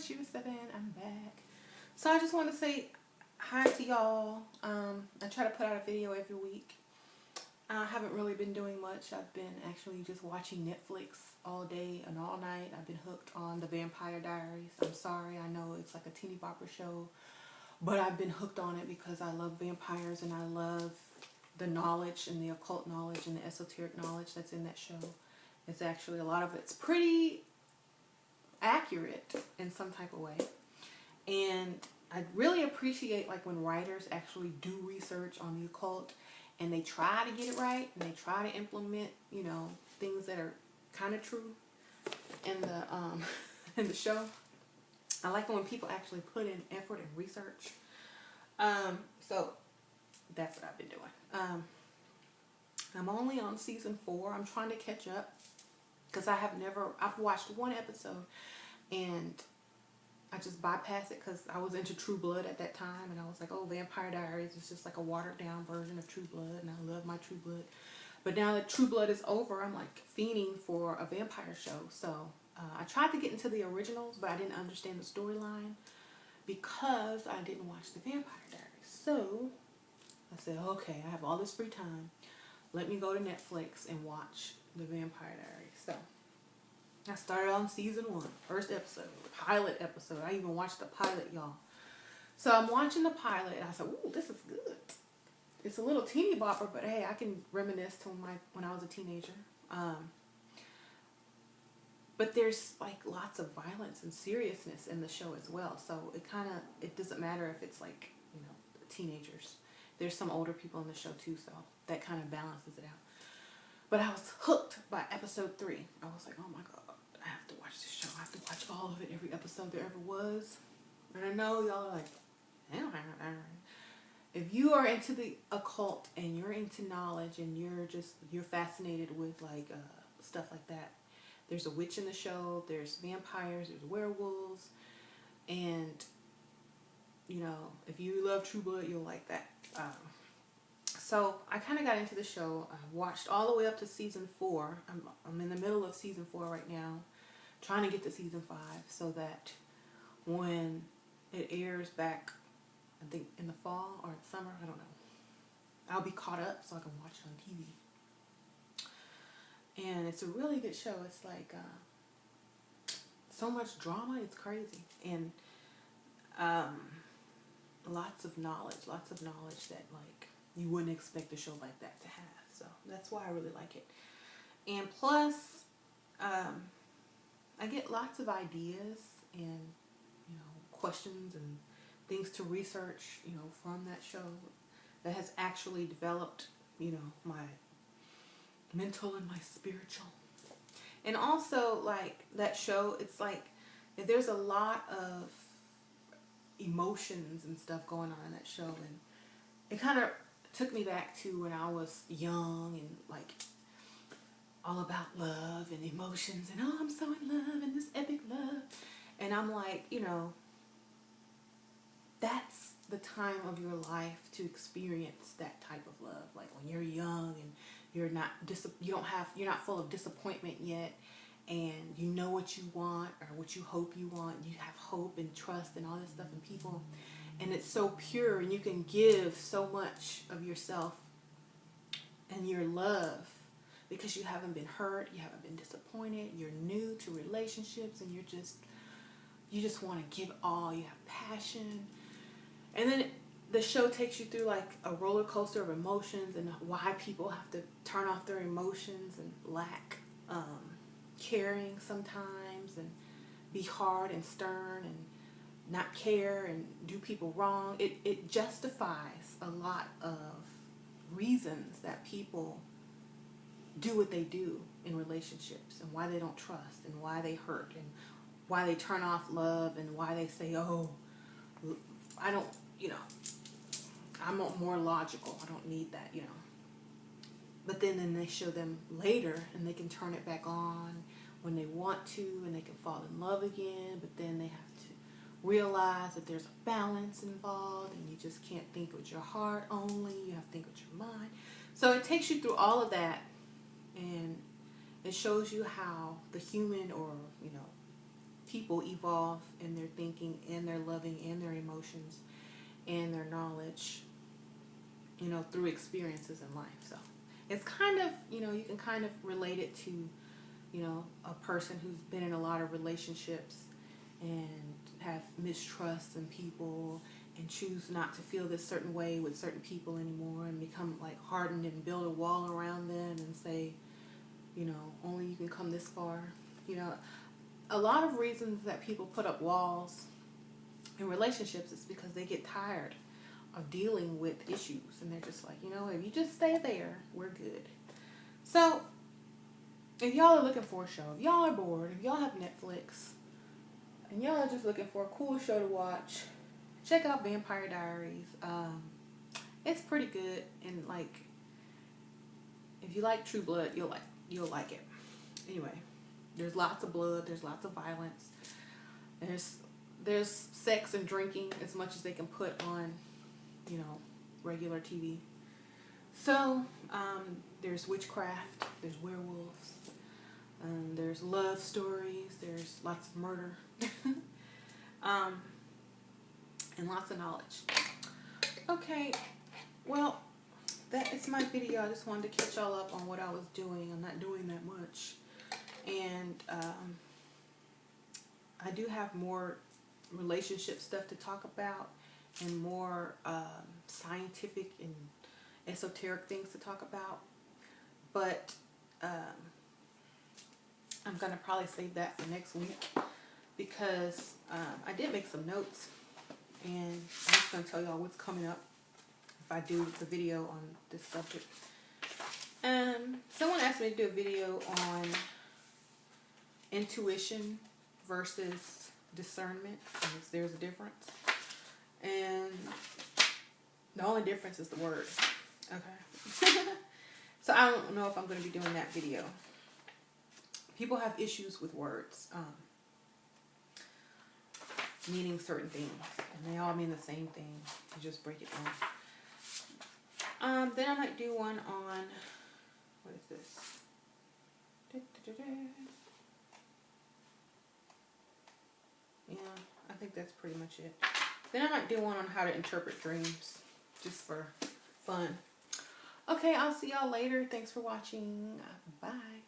it's you, 7. I'm back. So I just want to say hi to y'all. I try to put out a video every week. I haven't really been doing much. I've been actually just watching Netflix all day and all night. I've been hooked on the Vampire Diaries. I'm sorry, I know it's like a teeny bopper show, but I've been hooked on it because I love vampires and I love the knowledge and the occult knowledge and the esoteric knowledge that's in that show. It's actually, a lot of it's pretty accurate in some type of way. And I really appreciate like when writers actually do research on the occult and they try to get it right and they try to implement, you know, things that are kind of true in the in the show. I like it when people actually put in effort and research. So that's what I've been doing. I'm only on season 4. I'm trying to catch up because I've watched one episode and I just bypassed it because I was into True Blood at that time, and I was like, oh, Vampire Diaries is just like a watered down version of True Blood, and I love my True Blood. But now that True Blood is over, I'm like fiending for a vampire show. So I tried to get into the originals, but I didn't understand the storyline because I didn't watch the Vampire Diaries. So I said, okay, I have all this free time. Let me go to Netflix and watch the Vampire Diaries. So I started on season 1, first episode, pilot episode. I even watched the pilot, y'all. So I'm watching the pilot, and I said, ooh, this is good. It's a little teeny bopper, but hey, I can reminisce to when I was a teenager. But there's like lots of violence and seriousness in the show as well. So it doesn't matter if it's like, you know, teenagers. There's some older people in the show too, so that kind of balances it out. But I was hooked by episode 3. I was like, oh my God, I have to watch this show. I have to watch all of it, every episode there ever was. And I know y'all are like, if you are into the occult and you're into knowledge and you're fascinated with like stuff like that, there's a witch in the show, there's vampires, there's werewolves, and you know, if you love True Blood, you'll like that. So I kind of got into the show. I watched all the way up to season 4. I'm in the middle of season 4 right now, trying to get to season 5 so that when it airs back, I think in the fall or summer, I don't know, I'll be caught up so I can watch it on TV. And it's a really good show. It's like so much drama, it's crazy. And lots of knowledge that like you wouldn't expect a show like that to have. So that's why I really like it. And plus, I get lots of ideas and, you know, questions and things to research, you know, from that show that has actually developed, you know, my mental and my spiritual. And also, like, that show, it's like there's a lot of emotions and stuff going on in that show, and it kind of took me back to when I was young and like all about love and emotions and oh, I'm so in love and this epic love. And I'm like, you know, that's the time of your life to experience that type of love. Like when you're young and you're not full of disappointment yet, and you know what you want or what you hope you want. You have hope and trust and all this stuff in people. And it's so pure, and you can give so much of yourself and your love because you haven't been hurt, you haven't been disappointed, you're new to relationships, and you just want to give all. You have passion. And then the show takes you through like a roller coaster of emotions and why people have to turn off their emotions and lack caring sometimes and be hard and stern and not care and do people wrong. It justifies a lot of reasons that people do what they do in relationships and why they don't trust and why they hurt and why they turn off love and why they say, oh, I don't, you know, I'm more logical. I don't need that, you know. But then they show them later and they can turn it back on when they want to and they can fall in love again, but then they have to realize that there's a balance involved and you just can't think with your heart only, you have to think with your mind. So it takes you through all of that, and it shows you how the human, or, you know, people evolve in their thinking and their loving and their emotions and their knowledge, you know, through experiences in life. So it's kind of, you know, you can kind of relate it to, you know, a person who's been in a lot of relationships and have mistrust in people and choose not to feel this certain way with certain people anymore and become like hardened and build a wall around them and say, you know, only you can come this far. You know, a lot of reasons that people put up walls in relationships is because they get tired of dealing with issues and they're just like, you know, if you just stay there, we're good. So if y'all are looking for a show, if y'all are bored, if y'all have Netflix and y'all are just looking for a cool show to watch, check out Vampire Diaries. It's pretty good, and like, if you like True Blood, you'll like it. Anyway, there's lots of blood, there's lots of violence, there's sex and drinking as much as they can put on, you know, regular TV. So there's witchcraft, there's werewolves, there's love stories, there's lots of murder, and lots of knowledge. Okay, well, that is my video. I just wanted to catch y'all up on what I was doing. I'm not doing that much. And I do have more relationship stuff to talk about and more scientific and esoteric things to talk about. But I'm going to probably save that for next week because I did make some notes. And I'm just going to tell y'all what's coming up if I do the video on this subject. Someone asked me to do a video on intuition versus discernment. If there's a difference. And the only difference is the word. Okay. So I don't know if I'm going to be doing that video. People have issues with words. Meaning certain things, and they all mean the same thing. You just break it down. Then I might do one on, what is this? Yeah, I think that's pretty much it. Then I might do one on how to interpret dreams, just for fun. Okay, I'll see y'all later. Thanks for watching. Bye.